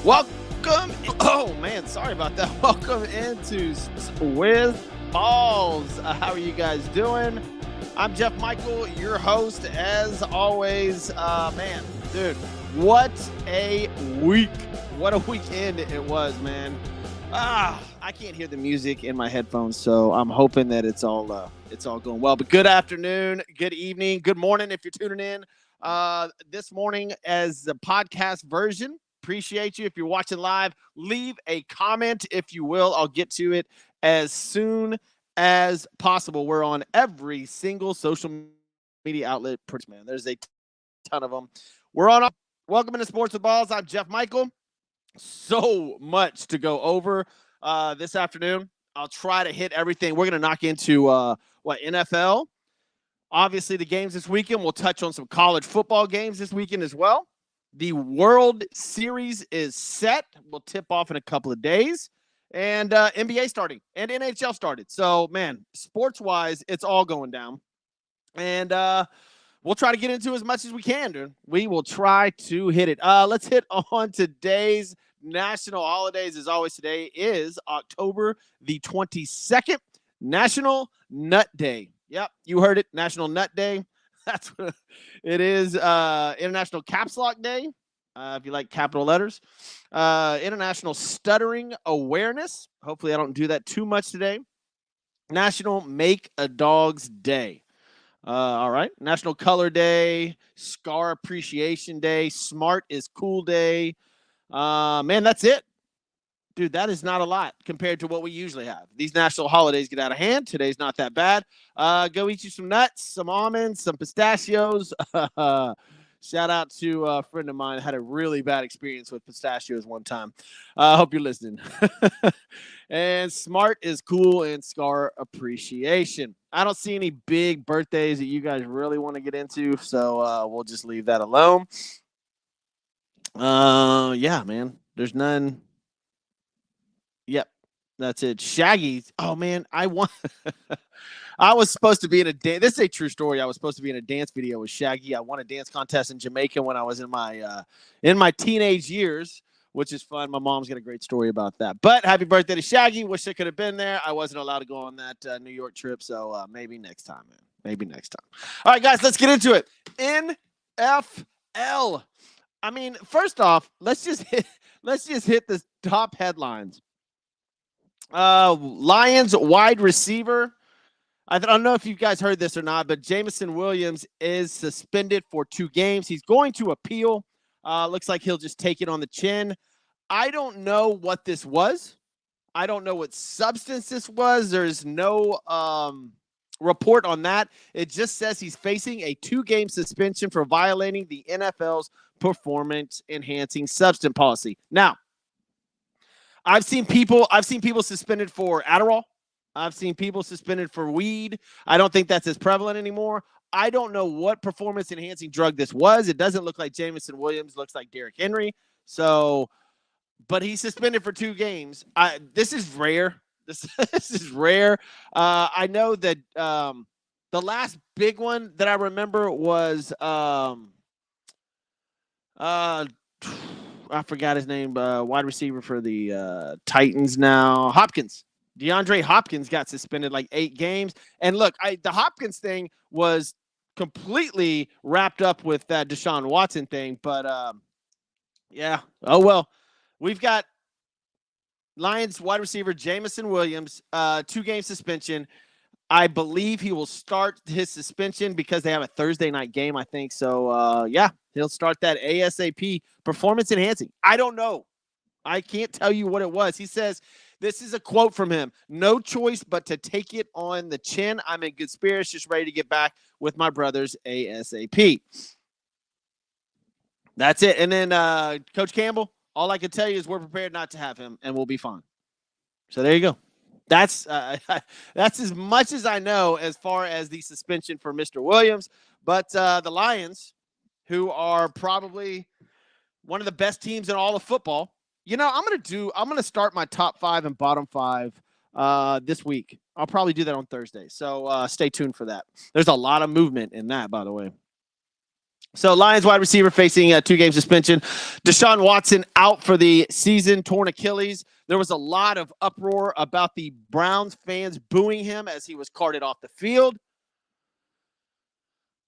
Welcome. Oh man, sorry about that. Welcome into with Balls. How are you guys doing? I'm Jeff Michael, your host, as always. Man, dude, what a week! What a weekend it was, man. I can't hear the music in my headphones, so I'm hoping that it's all going well. But good afternoon, good evening, good morning if you're tuning in this morning as the podcast version. Appreciate you. If you're watching live, leave a comment if you will. I'll get to it as soon as possible. We're on every single social media outlet. Man, there's a ton of them. We're on. Welcome into Sports with Balls. I'm Jeff Michael. So much to go over this afternoon. I'll try to hit everything. We're going to knock into NFL. Obviously, the games this weekend. We'll touch on some college football games this weekend as well. The World Series is set. We'll tip off in a couple of days. And NBA starting and NHL started. So, man, sports-wise, it's all going down. And we'll try to get into as much as we can, dude. We will try to hit it. Let's hit on today's national holidays. As always, today is October the 22nd, National Nut Day. Yep, you heard it, National Nut Day. That's what it is. International Caps Lock Day, if you like capital letters. International Stuttering Awareness. Hopefully I don't do that too much today. National Make a Dog's Day. All right. National Color Day. Scar Appreciation Day. Smart is Cool Day. Man, that's it. Dude, that is not a lot compared to what we usually have. These national holidays get out of hand. Today's not that bad. Go eat you some nuts, some almonds, some pistachios. Shout out to a friend of mine. Had a really bad experience with pistachios one time. I hope you're listening. And smart is cool and Scar Appreciation. I don't see any big birthdays that you guys really want to get into, so we'll just leave that alone. Yeah, man. There's none. Yep, that's it. Shaggy. Oh man, I was supposed to be in a dance. This is a true story. I was supposed to be in a dance video with Shaggy. I won a dance contest in Jamaica when I was in my teenage years, which is fun. My mom's got a great story about that. But happy birthday to Shaggy. Wish I could have been there. I wasn't allowed to go on that New York trip, so maybe next time, man. Maybe next time. All right, guys, let's get into it. NFL. I mean, first off, let's just hit the top headlines. Lions wide receiver. I don't know if you guys heard this or not, but Jameson Williams is suspended for 2 games. He's going to appeal. Looks like he'll just take it on the chin. I don't know what this was. I don't know what substance this was. There's no report on that. It just says he's facing a 2-game suspension for violating the NFL's performance-enhancing substance policy. Now, I've seen people suspended for Adderall. I've seen people suspended for weed. I don't think that's as prevalent anymore. I don't know what performance-enhancing drug this was. It doesn't look like Jameson Williams. It looks like Derrick Henry. So, but he's suspended for 2 games. This is rare. This is rare. I know that the last big one that I remember was I forgot his name, wide receiver for the Titans now. Hopkins. DeAndre Hopkins got suspended like 8 games. And look, the Hopkins thing was completely wrapped up with that Deshaun Watson thing. But, yeah. Oh, well. We've got Lions wide receiver Jameson Williams, 2-game suspension. I believe he will start his suspension because they have a Thursday night game, I think. So, yeah, he'll start that ASAP. Performance enhancing. I don't know. I can't tell you what it was. He says, this is a quote from him. No choice but to take it on the chin. I'm in good spirits, just ready to get back with my brothers ASAP. That's it. And then Coach Campbell, all I can tell you is we're prepared not to have him, and we'll be fine. So there you go. That's as much as I know as far as the suspension for Mr. Williams. But the Lions, who are probably one of the best teams in all of football, you know, I'm going to start my top 5 and bottom 5 this week. I'll probably do that on Thursday. So stay tuned for that. There's a lot of movement in that, by the way. So Lions wide receiver facing a 2-game suspension. Deshaun Watson out for the season, torn Achilles. There was a lot of uproar about the Browns fans booing him as he was carted off the field.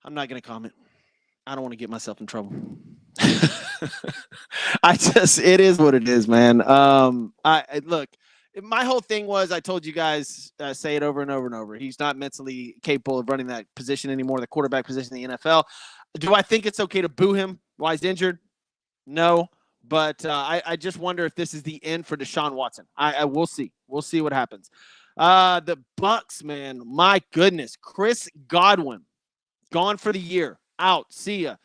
I'm not going to comment. I don't want to get myself in trouble. It is what it is, man. Look, my whole thing was, I told you guys, say it over and over and over. He's not mentally capable of running that position anymore, the quarterback position in the NFL. Do I think it's okay to boo him while he's injured? No, but I just wonder if this is the end for Deshaun Watson. I will see. We'll see what happens. The Bucks, man, my goodness. Chris Godwin, gone for the year. Out. See ya.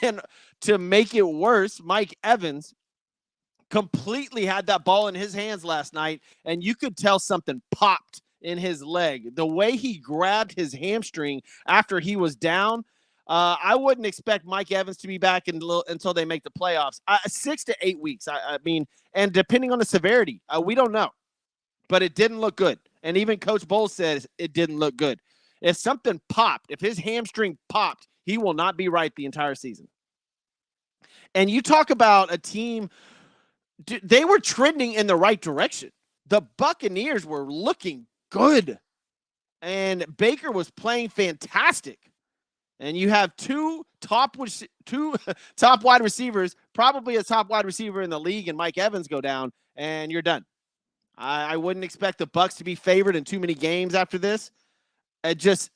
And to make it worse, Mike Evans completely had that ball in his hands last night, and you could tell something popped in his leg. The way he grabbed his hamstring after he was down, I wouldn't expect Mike Evans to be back until they make the playoffs. 6 to 8 weeks. I mean, and depending on the severity, we don't know. But it didn't look good. And even Coach Bowles says it didn't look good. If something popped, if his hamstring popped, he will not be right the entire season. And you talk about a team, they were trending in the right direction. The Buccaneers were looking good. And Baker was playing fantastic. And you have two top wide receivers, probably a top wide receiver in the league, and Mike Evans go down, and you're done. I wouldn't expect the Bucs to be favored in too many games after this. Just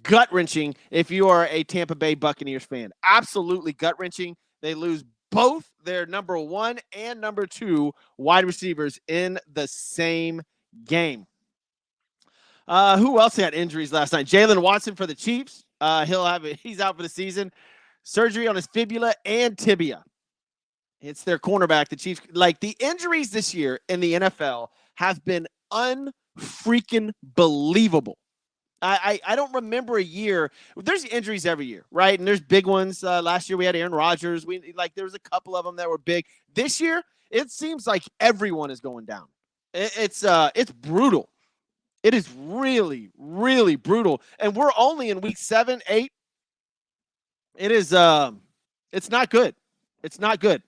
gut-wrenching if you are a Tampa Bay Buccaneers fan. Absolutely gut-wrenching. They lose both their number 1 and number 2 wide receivers in the same game. Who else had injuries last night? Jalen Watson for the Chiefs. He's out for the season. Surgery on his fibula and tibia. It's their cornerback, the Chiefs. Like, the injuries this year in the NFL have been unfreaking believable. I don't remember a year. There's injuries every year, right? And there's big ones. Last year we had Aaron Rodgers. There was a couple of them that were big. This year, it seems like everyone is going down. It's brutal. It is really, really brutal. And we're only in week 7, 8. It is it's not good. It's not good.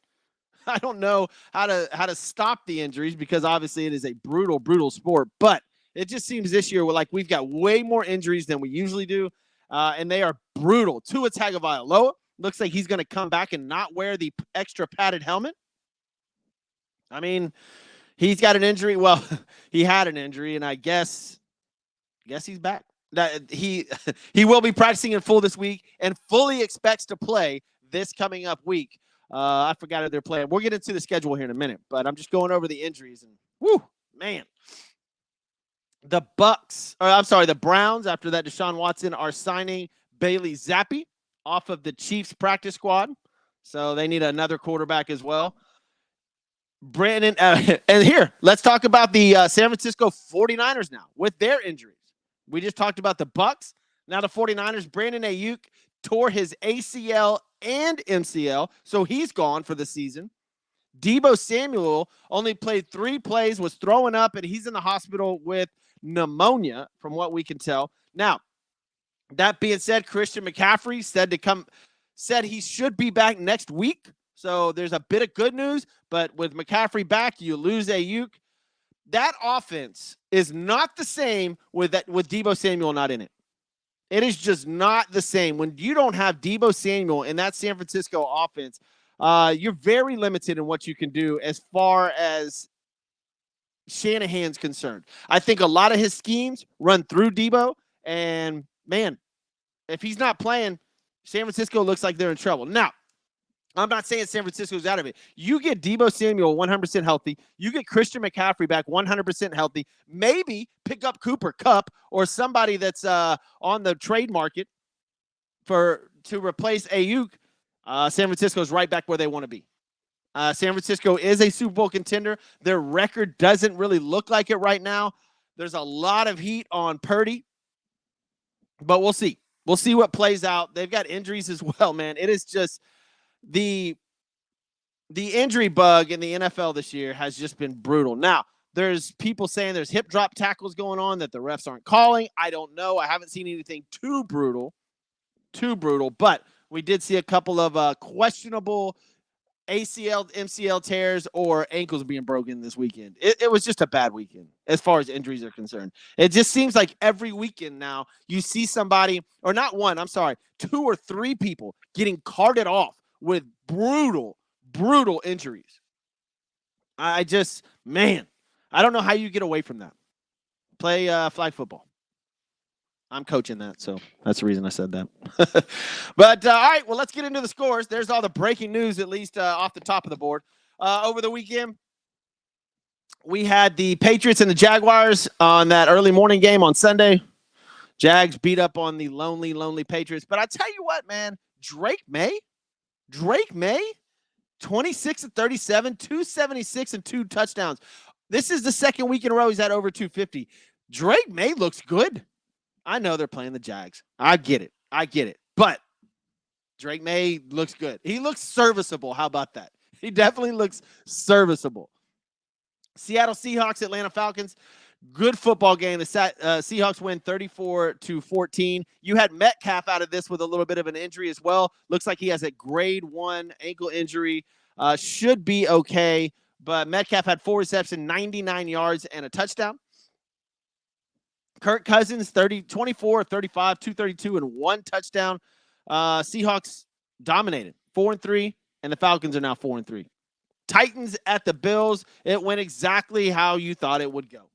I don't know how to stop the injuries because obviously it is a brutal, brutal sport. But it just seems this year we've got way more injuries than we usually do, and they are brutal. Tua Tagovailoa looks like he's going to come back and not wear the extra padded helmet. I mean, he's got an injury. Well, he had an injury, and I guess he's back. That he will be practicing in full this week and fully expects to play this coming up week. I forgot if they're playing. We'll get into the schedule here in a minute, but I'm just going over the injuries, and whoo, man. The Browns, after that Deshaun Watson, are signing Bailey Zappi off of the Chiefs practice squad. So they need another quarterback as well. And here, let's talk about the San Francisco 49ers now with their injuries. We just talked about the Bucs. Now the 49ers, Brandon Ayuk tore his ACL and MCL, so he's gone for the season. Deebo Samuel only played 3 plays, was throwing up, and he's in the hospital with pneumonia, from what we can tell. Now, that being said, Christian McCaffrey said he should be back next week. So there's a bit of good news, but with McCaffrey back, you lose Ayuk. That offense is not the same with Deebo Samuel not in it. It is just not the same. When you don't have Deebo Samuel in that San Francisco offense, you're very limited in what you can do as far as Shanahan's concerned. I think a lot of his schemes run through Deebo, and man, if he's not playing, San Francisco looks like they're in trouble. Now, I'm not saying San Francisco's out of it. You get Deebo Samuel 100% healthy. You get Christian McCaffrey back 100% healthy. Maybe pick up Cooper Kupp or somebody that's on the trade market to replace Ayuk. San Francisco's right back where they want to be. San Francisco is a Super Bowl contender. Their record doesn't really look like it right now. There's a lot of heat on Purdy, but we'll see. We'll see what plays out. They've got injuries as well, man. It is just the injury bug in the NFL this year has just been brutal. Now, there's people saying there's hip drop tackles going on that the refs aren't calling. I don't know. I haven't seen anything too brutal, but We did see a couple of questionable ACL, MCL tears, or ankles being broken this weekend. It was just a bad weekend as far as injuries are concerned. It just seems like every weekend now you see somebody, or not one, I'm sorry, 2 or 3 people getting carted off with brutal injuries. I don't know how you get away from that. Play flag football. I'm coaching that, so that's the reason I said that. But, all right, well, let's get into the scores. There's all the breaking news, at least off the top of the board. Over the weekend, we had the Patriots and the Jaguars on that early morning game on Sunday. Jags beat up on the lonely Patriots. But I tell you what, man, Drake May, 26 and 37, 276 and 2 touchdowns. This is the second week in a row he's had over 250. Drake May looks good. I know they're playing the Jags. I get it. But Drake May looks good. He looks serviceable. How about that? He definitely looks serviceable. Seattle Seahawks, Atlanta Falcons. Good football game. The Seahawks win 34-14. You had Metcalf out of this with a little bit of an injury as well. Looks like he has a grade 1 ankle injury. Should be okay. But Metcalf had 4 receptions, 99 yards, and a touchdown. Kirk Cousins, 24, 35, 232, and 1 touchdown. Seahawks dominated, 4-3, and the Falcons are now 4-3. Titans at the Bills. It went exactly how you thought it would go.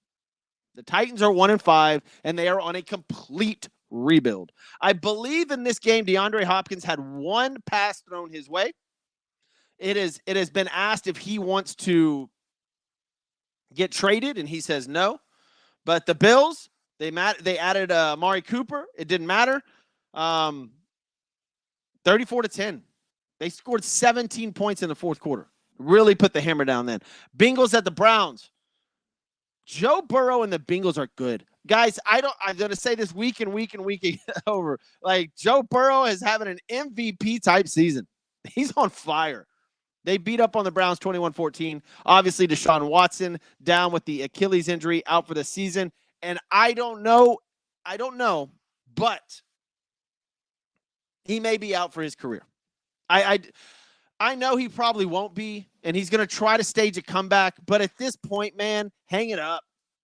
The Titans are 1-5, and they are on a complete rebuild. I believe in this game, DeAndre Hopkins had 1 pass thrown his way. It has been asked if he wants to get traded, and he says no. But the Bills, they added Amari Cooper. It didn't matter. 34-10. They scored 17 points in the fourth quarter. Really put the hammer down then. Bengals at the Browns. Joe Burrow and the Bengals are good. Guys, I'm going to say this week and week over. Like, Joe Burrow is having an MVP type season. He's on fire. They beat up on the Browns 21-14. Obviously, Deshaun Watson down with the Achilles injury, out for the season. And I don't know, but he may be out for his career. I know he probably won't be, and he's going to try to stage a comeback. But at this point, man, hang it up.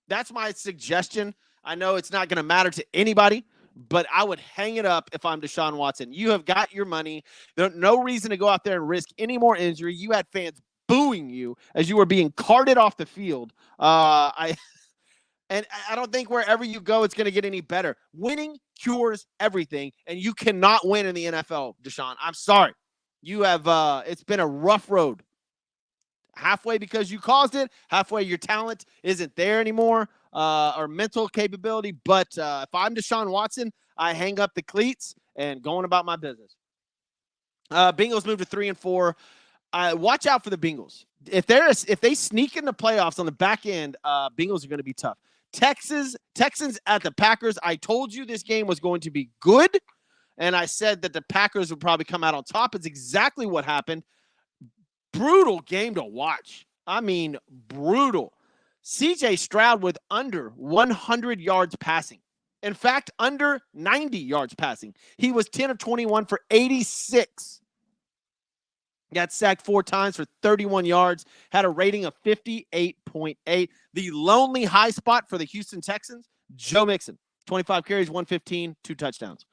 That's my suggestion. I know it's not going to matter to anybody, but I would hang it up if I'm Deshaun Watson. You have got your money. There's no reason to go out there and risk any more injury. You had fans booing you as you were being carted off the field. And I don't think wherever you go, it's going to get any better. Winning cures everything, and you cannot win in the NFL, Deshaun. I'm sorry. You have it's been a rough road. Halfway because you caused it. Halfway your talent isn't there anymore, or mental capability. But if I'm Deshaun Watson, I hang up the cleats and going about my business. Bengals move to 3-4. Watch out for the Bengals. If they sneak in the playoffs on the back end, Bengals are going to be tough. Texans at the Packers. I told you this game was going to be good, and I said that the Packers would probably come out on top. It's exactly what happened. Brutal game to watch. I mean, brutal. CJ Stroud with under 100 yards passing. In fact, under 90 yards passing. He was 10 of 21 for 86. Got sacked 4 times for 31 yards. Had a rating of 58.8. The lonely high spot for the Houston Texans, Joe Mixon. 25 carries, 115, 2 touchdowns.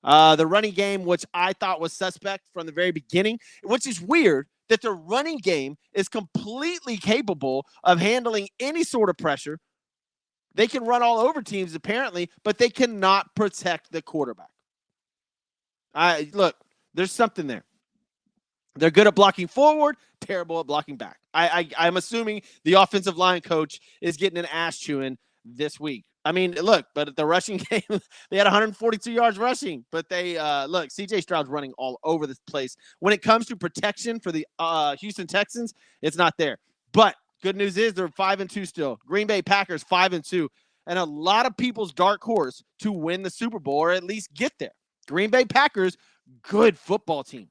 The running game, which I thought was suspect from the very beginning, which is weird that the running game is completely capable of handling any sort of pressure. They can run all over teams, apparently, but they cannot protect the quarterback. Look, there's something there. They're good at blocking forward, terrible at blocking back. I'm assuming the offensive line coach is getting an ass chewing this week. I mean, look, but at the rushing game, they had 142 yards rushing. But look, C.J. Stroud's running all over this place. When it comes to protection for the Houston Texans, it's not there. But good news is they're 5-2 still. Green Bay Packers 5-2. And a lot of people's dark horse to win the Super Bowl or at least get there. Green Bay Packers, good football team.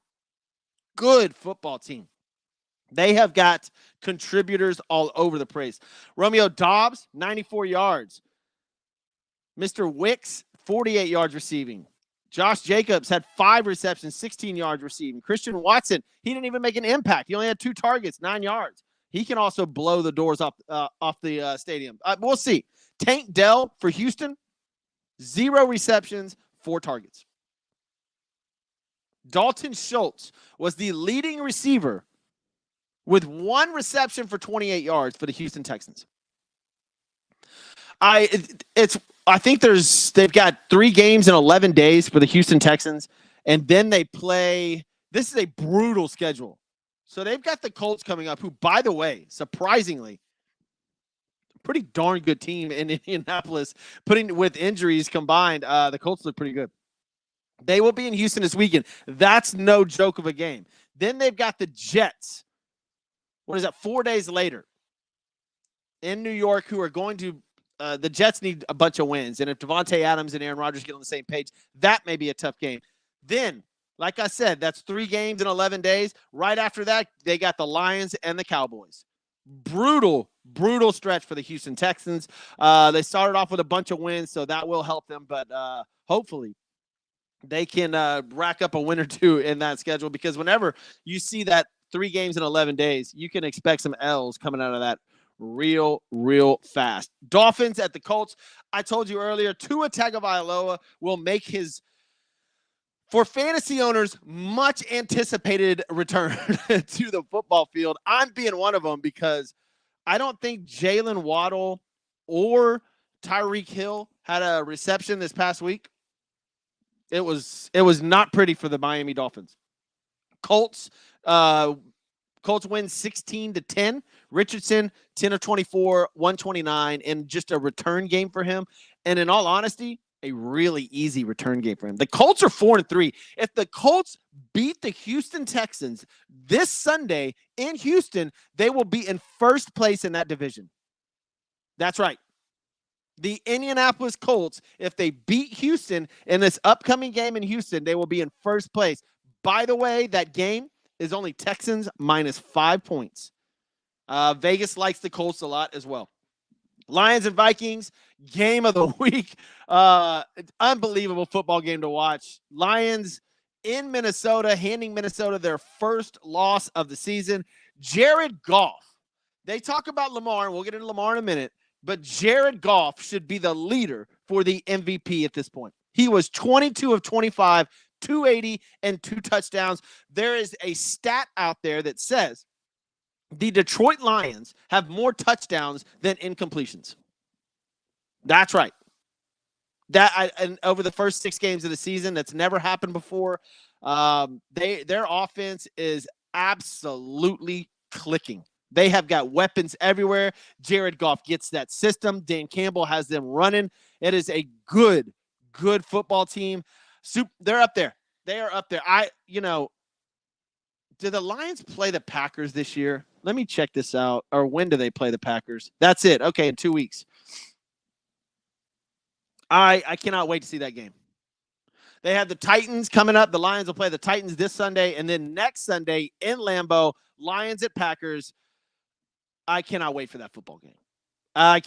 Good football team. They have got contributors all over the place. Romeo Doubs, 94 yards. Mr. Wicks, 48 yards receiving. Josh Jacobs had 5 receptions, 16 yards receiving. Christian Watson, he didn't even make an impact. He only had 2 targets, 9 yards. He can also blow the doors off the stadium. We'll see. Tank Dell for Houston, 0 receptions, 4 targets. Dalton Schultz was the leading receiver with 1 reception for 28 yards for the Houston Texans. I think they've got 3 games in 11 days for the Houston Texans, and then they play. This is a brutal schedule. So they've got the Colts coming up, who, by the way, surprisingly, pretty darn good team in Indianapolis. Putting with injuries combined, the Colts look pretty good. They will be in Houston this weekend. That's no joke of a game. Then they've got the Jets. What is that? 4 days later in New York, who are going to the Jets need a bunch of wins. And if Devontae Adams and Aaron Rodgers get on the same page, that may be a tough game. Then, like I said, that's 3 games in 11 days. Right after that, they got the Lions and the Cowboys. Brutal stretch for the Houston Texans. They started off with a bunch of wins, so that will help them. But hopefully they can rack up a win or 2 in that schedule, because whenever you see that 3 games in 11 days, you can expect some L's coming out of that real fast. Dolphins at the Colts. I told you earlier, Tua Tagovailoa will make his, for fantasy owners, much anticipated return to the football field. I'm being one of them, because I don't think Jalen Waddle or Tyreek Hill had a reception this past week. It was not pretty for the Miami Dolphins. Colts win 16-10. Richardson, 10 of 24, 129, and just a return game for him. And in all honesty, a really easy return game for him. The Colts are 4-3. If the Colts beat the Houston Texans this Sunday in Houston, they will be in first place in that division. That's right. The Indianapolis Colts, if they beat Houston in this upcoming game in Houston, they will be in first place. By the way, that game is only Texans minus 5 points. Vegas likes the Colts a lot as well. Lions and Vikings, game of the week. Unbelievable football game to watch. Lions in Minnesota, handing Minnesota their first loss of the season. Jared Goff. They talk about Lamar, and we'll get into Lamar in a minute, but Jared Goff should be the leader for the MVP at this point. He was 22 of 25, 280, and 2 touchdowns. There is a stat out there that says the Detroit Lions have more touchdowns than incompletions. That's right. And over the first 6 games of the season, that's never happened before. Their offense is absolutely clicking. They have got weapons everywhere. Jared Goff gets that system. Dan Campbell has them running. It is a good football team. They're up there. They are up there. Do the Lions play the Packers this year? Let me check this out. Or when do they play the Packers? That's it. Okay, in 2 weeks. I cannot wait to see that game. They have the Titans coming up. The Lions will play the Titans this Sunday. And then next Sunday in Lambeau, Lions at Packers. I cannot wait for that football game. Now,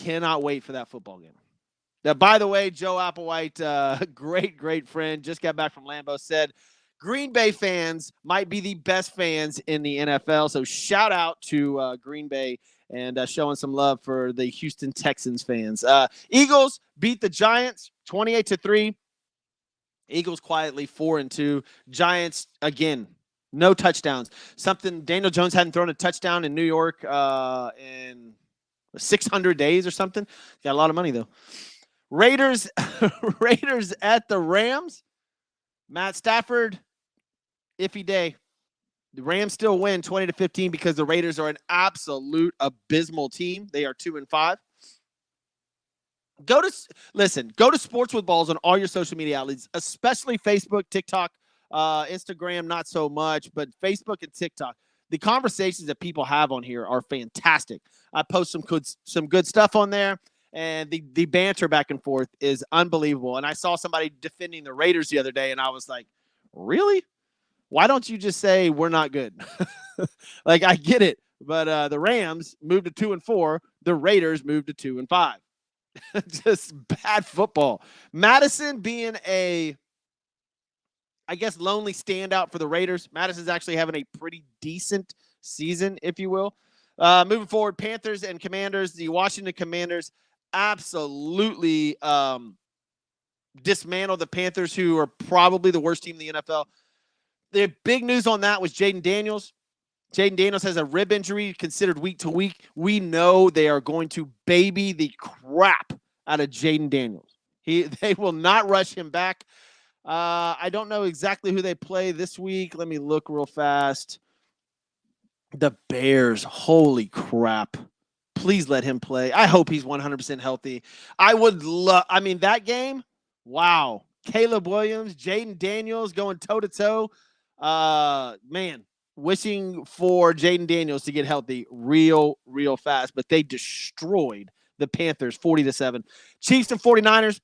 by the way, Joe Applewhite, great friend, just got back from Lambeau, said Green Bay fans might be the best fans in the NFL. So shout out to Green Bay and showing some love for the Houston Texans fans. Eagles beat the Giants 28-3. Eagles quietly 4-2. Giants, again, no touchdowns. Daniel Jones hadn't thrown a touchdown in New York in 600 days or something. Got a lot of money, though. Raiders at the Rams. Matt Stafford, iffy day. The Rams still win 20-15 because the Raiders are an absolute abysmal team. They are 2-5. Go to Sports with Balls on all your social media outlets, especially Facebook, TikTok, Instagram, not so much, but Facebook and TikTok. The conversations that people have on here are fantastic. I post some good stuff on there, and the banter back and forth is unbelievable. And I saw somebody defending the Raiders the other day, and I was like, really? Why don't you just say we're not good? Like, I get it, but the Rams moved to 2-4. The Raiders moved to 2-5. Just bad football. Madison being a I guess, lonely standout for the Raiders. Madison's actually having a pretty decent season, if you will. Moving forward, Panthers and Commanders. The Washington Commanders absolutely dismantled the Panthers, who are probably the worst team in the NFL. The big news on that was Jaden Daniels. Jaden Daniels has a rib injury considered week to week. We know they are going to baby the crap out of Jaden Daniels. They will not rush him back. I don't know exactly who they play this week. Let me look real fast. The Bears. Holy crap. Please let him play. I hope he's 100% healthy. I would love, that game, wow. Caleb Williams, Jaden Daniels going toe-to-toe. Man, wishing for Jaden Daniels to get healthy real fast, but they destroyed the Panthers 40-7. Chiefs and 49ers.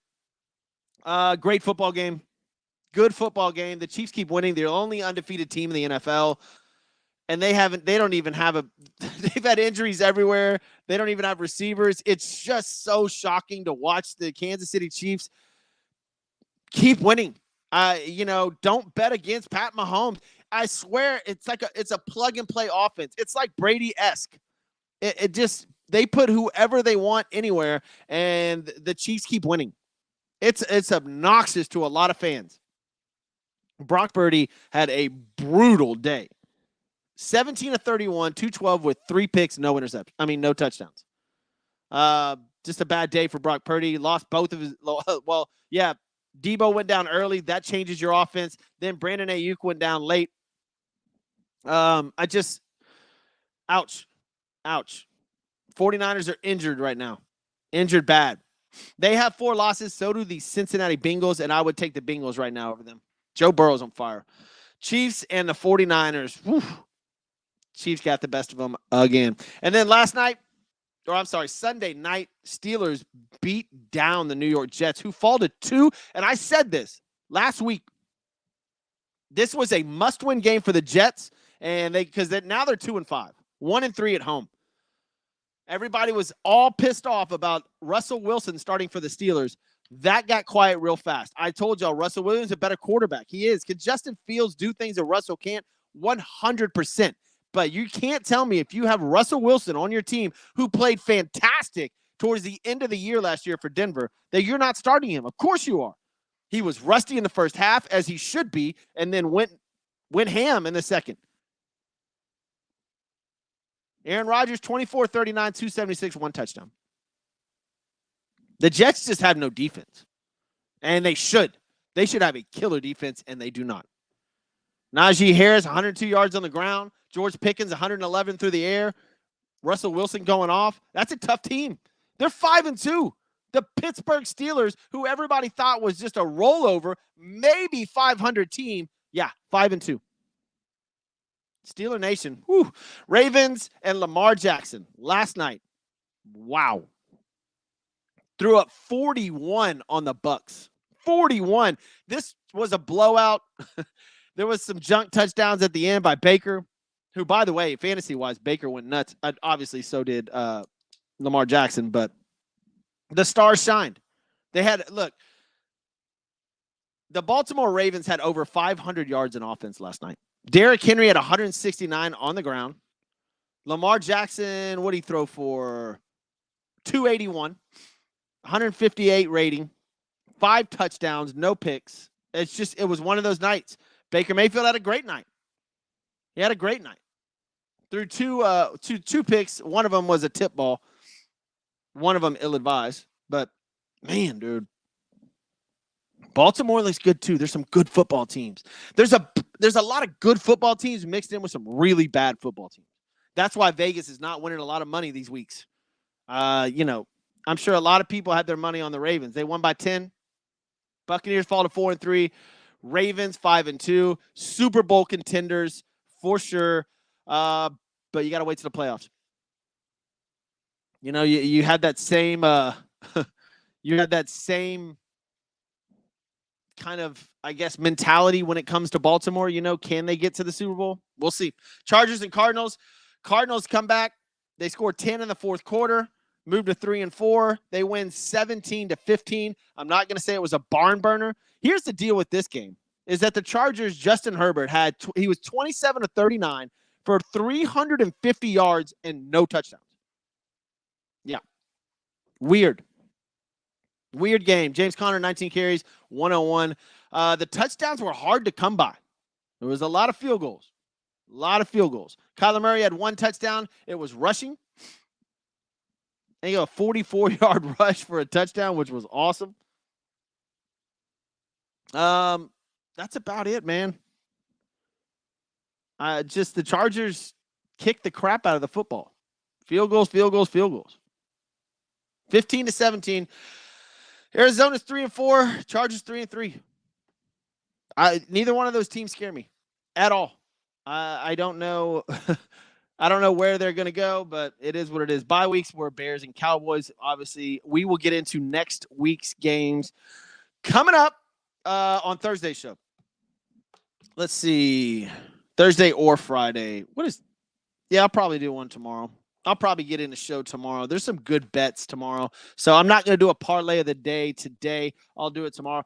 Great football game. Good football game. The Chiefs keep winning. They're the only undefeated team in the NFL. And they've had injuries everywhere. They don't even have receivers. It's just so shocking to watch the Kansas City Chiefs keep winning. Don't bet against Pat Mahomes. I swear it's a plug and play offense. It's like Brady-esque. It just, they put whoever they want anywhere, and the Chiefs keep winning. It's obnoxious to a lot of fans. Brock Purdy had a brutal day. 17 of 31, 212 with 3 picks, no interceptions. No touchdowns. Just a bad day for Brock Purdy. Lost both of his. Well, yeah, Debo went down early. That changes your offense. Then Brandon Ayuk went down late. Ouch. 49ers are injured right now. Injured bad. They have 4 losses. So do the Cincinnati Bengals, and I would take the Bengals right now over them. Joe Burrow's on fire. Chiefs and the 49ers. Whew. Chiefs got the best of them again. And then Sunday night, Steelers beat down the New York Jets, who fall to 2. And I said this last week. This was a must-win game for the Jets, and now they're 2-5, 1-3 at home. Everybody was all pissed off about Russell Wilson starting for the Steelers. That got quiet real fast. I told y'all Russell Wilson's a better quarterback. He is. Can Justin Fields do things that Russell can't? 100%. But you can't tell me, if you have Russell Wilson on your team, who played fantastic towards the end of the year last year for Denver, that you're not starting him. Of course you are. He was rusty in the first half, as he should be, and then went ham in the second. Aaron Rodgers, 24-39, 276, 1 touchdown. The Jets just have no defense, and they should. They should have a killer defense, and they do not. Najee Harris, 102 yards on the ground. George Pickens, 111 through the air. Russell Wilson going off. That's a tough team. They're 5-2. The Pittsburgh Steelers, who everybody thought was just a rollover, maybe 500 team. Yeah, 5-2. Steeler Nation. Whew. Ravens and Lamar Jackson last night. Wow. Threw up 41 on the Bucs. 41. This was a blowout. There was some junk touchdowns at the end by Baker, who, by the way, fantasy-wise, Baker went nuts. Obviously, so did Lamar Jackson, but the stars shined. The Baltimore Ravens had over 500 yards in offense last night. Derrick Henry had 169 on the ground. Lamar Jackson, what did he throw for? 281. 158 rating, 5 touchdowns, no picks. It was one of those nights. Baker Mayfield had a great night. He had a great night. Threw two picks. One of them was a tip ball. One of them ill-advised. But, man, dude, Baltimore looks good too. There's some good football teams. There's a lot of good football teams mixed in with some really bad football teams. That's why Vegas is not winning a lot of money these weeks. I'm sure a lot of people had their money on the Ravens. They won by 10. Buccaneers fall to 4-3. Ravens 5-2. Super Bowl contenders for sure. But you got to wait till the playoffs. You had that same kind of, I guess, mentality when it comes to Baltimore. Can they get to the Super Bowl? We'll see. Chargers and Cardinals. Cardinals come back. They scored 10 in the fourth quarter. Moved to 3-4. They win 17-15. I'm not going to say it was a barn burner. Here's the deal with this game. is that the Chargers, Justin Herbert, he was 27 of 39 for 350 yards and no touchdowns. Yeah. Weird game. James Conner, 19 carries, 101. The touchdowns were hard to come by. There was a lot of field goals. Kyler Murray had one touchdown. It was rushing. And he got a 44-yard rush for a touchdown, which was awesome. That's about it, man. Just the Chargers kicked the crap out of the football. Field goals. 15-17. Arizona's 3-4. Chargers 3-3. Neither one of those teams scare me at all. I don't know. I don't know where they're going to go, but it is what it is. Bye weeks were Bears and Cowboys. Obviously, we will get into next week's games coming up on Thursday's show. Let's see. Thursday or Friday. I'll probably do one tomorrow. I'll probably get in the show tomorrow. There's some good bets tomorrow. So I'm not going to do a parlay of the day today. I'll do it tomorrow.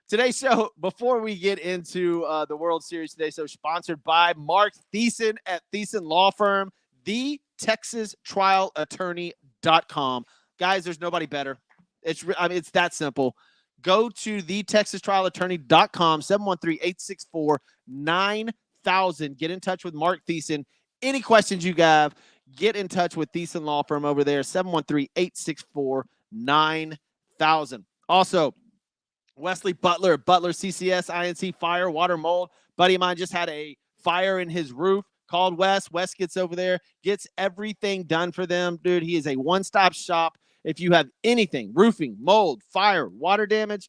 Today's show, before we get into the World Series today, so sponsored by Mark Thiessen at Thiessen Law Firm, TheTexasTrialAttorney.com. Guys, there's nobody better. It's that simple. Go to TheTexasTrialAttorney.com, 713-864-9000. Get in touch with Mark Thiessen. Any questions you have, get in touch with Thiessen Law Firm over there, 713-864-9000. Also, Wesley Butler, Butler CCS, INC, fire, water, mold. Buddy of mine just had a fire in his roof. Called Wes. Wes gets over there, gets everything done for them. Dude, he is a one-stop shop. If you have anything, roofing, mold, fire, water damage,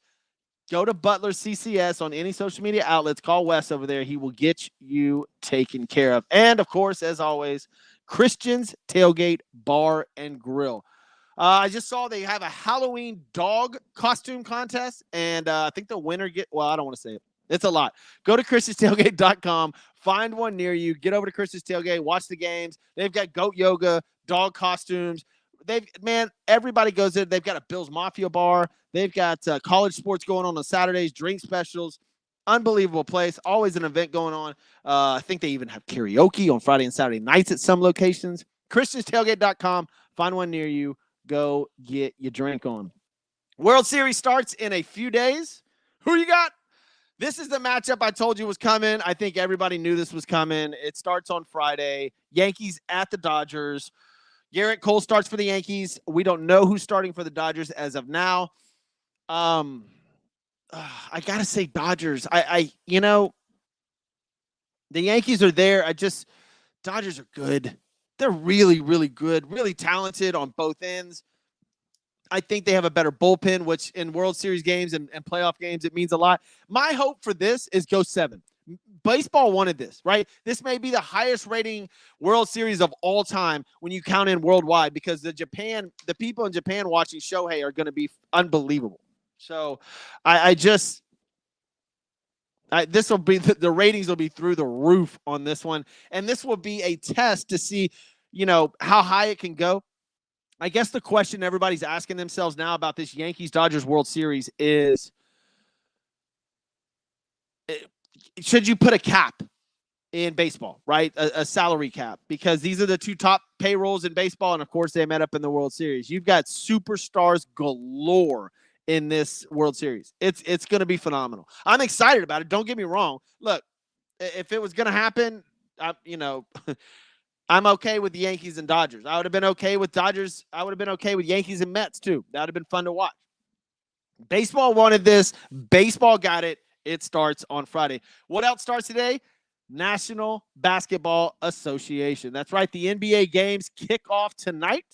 go to Butler CCS on any social media outlets. Call Wes over there. He will get you taken care of. And, of course, as always, Christian's Tailgate Bar and Grill. I just saw they have a Halloween dog costume contest, and I think the winner I don't want to say it. It's a lot. Go to christianstailgate.com, find one near you, get over to Christian's Tailgate, watch the games. They've got goat yoga, dog costumes. Everybody goes in. They've got a Bills Mafia bar. They've got college sports going on Saturdays, drink specials. Unbelievable place. Always an event going on. I think they even have karaoke on Friday and Saturday nights at some locations. christianstailgate.com. Find one near you. Go get your drink on. World Series starts in a few days. Who you got? This is the matchup I told you was coming. I think everybody knew this was coming. It starts on Friday. Yankees at the Dodgers. Garrett Cole starts for the Yankees. We don't know who's starting for the Dodgers as of now. I got to say Dodgers. The Yankees are there. Dodgers are good. They're really, really good, really talented on both ends. I think they have a better bullpen, which in World Series games and playoff games, it means a lot. My hope for this is go 7. Baseball wanted this, right? This may be the highest rating World Series of all time when you count in worldwide, because the people in Japan watching Shohei are going to be unbelievable. So this will be the ratings will be through the roof on this one. And this will be a test to see, how high it can go. I guess the question everybody's asking themselves now about this Yankees-Dodgers World Series is, should you put a cap in baseball, right? A salary cap, because these are the two top payrolls in baseball. And of course they met up in the World Series. You've got superstars galore in this World Series. It's going to be phenomenal. I'm excited about it. Don't get me wrong. Look, if it was going to happen, I'm okay with the Yankees and Dodgers. I would have been okay with Dodgers. I would have been okay with Yankees and Mets too. That would have been fun to watch. Baseball wanted this. Baseball got it. It starts on Friday. What else starts today? National Basketball Association. That's right. The NBA games kick off tonight.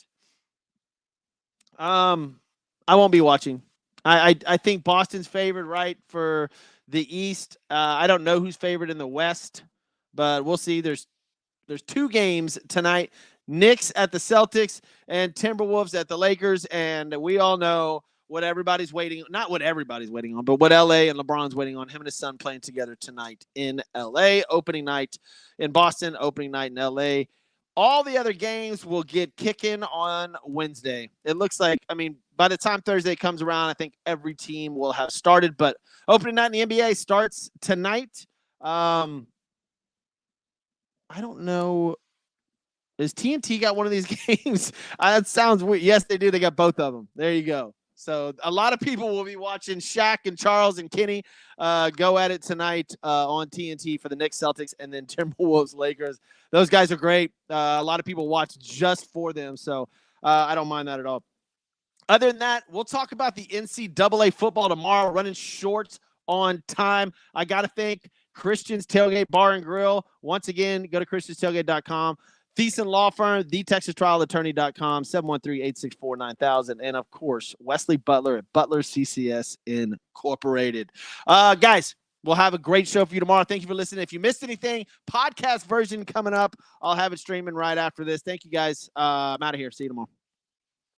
I won't be watching. I think Boston's favored, right, for the East. I don't know who's favored in the West, but we'll see. There's 2 games tonight. Knicks at the Celtics and Timberwolves at the Lakers, and we all know what everybody's waiting, not what everybody's waiting on, but what LA and LeBron's waiting on. Him and his son playing together tonight in LA. Opening night in Boston, opening night in LA. All the other games will get kicking on Wednesday. It looks like, I mean, by the time Thursday comes around, I think every team will have started. But opening night in the NBA starts tonight. I don't know. Has TNT got one of these games? That sounds weird. Yes, they do. They got both of them. There you go. So a lot of people will be watching Shaq and Charles and Kenny go at it tonight on TNT for the Knicks, Celtics, and then Timberwolves, Lakers. Those guys are great. A lot of people watch just for them, so I don't mind that at all. Other than that, we'll talk about the NCAA football tomorrow, running short on time. I got to thank Christian's Tailgate Bar and Grill. Once again, go to christianstailgate.com. Thiessen Law Firm, thetexastrialattorney.com, 713-864-9000. And, of course, Wesley Butler at Butler CCS Incorporated. Guys, we'll have a great show for you tomorrow. Thank you for listening. If you missed anything, podcast version coming up. I'll have it streaming right after this. Thank you, guys. I'm out of here. See you tomorrow.